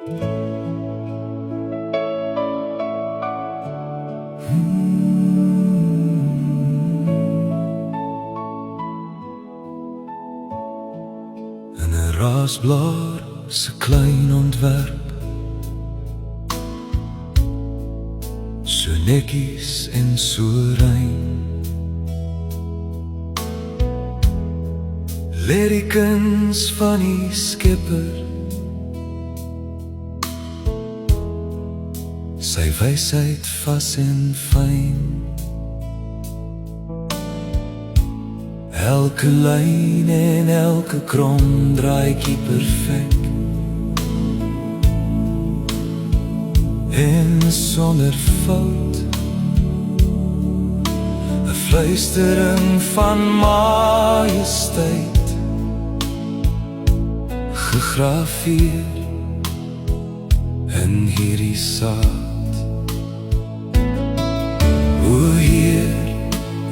In 'n raasblaar se klein ontwerp, so netjies en so rein, lê die kuns van die Skepper, sy wysheid vas en fyn. Elke lyn en elke krom draaitjie perfek, en sonder fout, 'n fluistering van majesteit, gegraveer in hierdie saad. O Heer,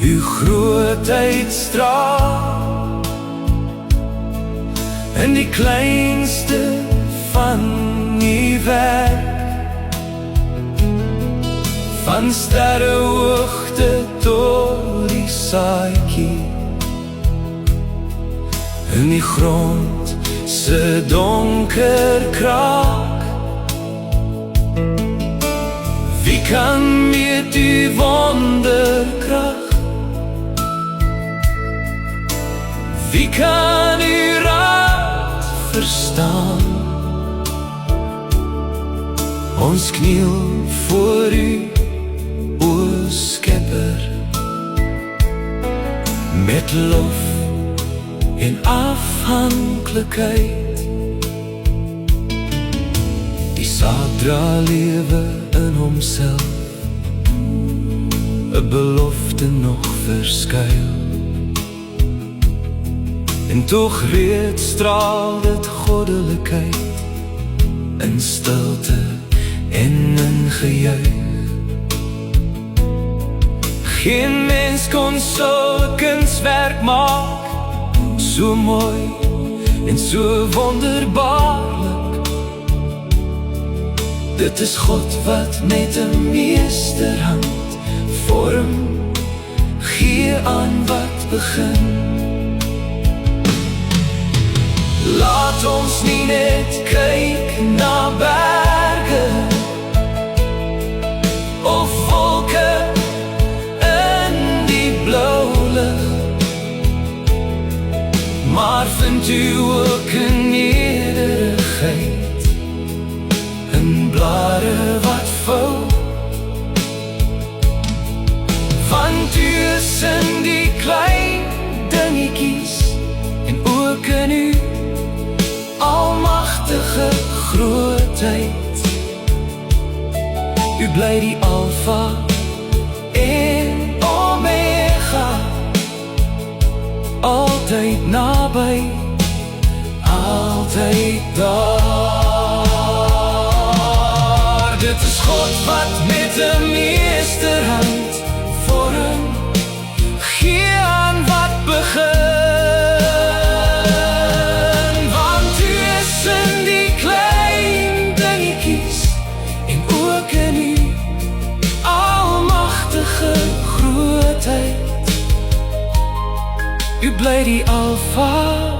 uw grootheid straal in die kleinste van die werk, van sterrehoogte tot die saadjie in die grond se donker kraak. Wie kan met uw wonderkrag? Wie kan uw raad verstaan? Ons kniel voor u, o Skepper, met lof en afhanklikheid. Die saad dra lewe in homself, 'n belofte nog verskuil, en tog reeds straal dit goddelikheid in stilte en in gejuich. Geen mens kon so 'n kunswerk maak, so mooi en so wonderbaarlik. Dit is God wat met 'n meesterhand vorm gee aan wat begin. Laat ons nie net kyk na berge of wolke in die blou lig, maar vind u ook 'n nederigheid in blare wat vou, want u is in die klein dingetjies en ook in u almagtige grootheid. U bly die Alfa en Omega, altyd naby, altyd daar. Dit is God wat met 'n meesterhand vorm gee aan wat begin. U bly die Alfa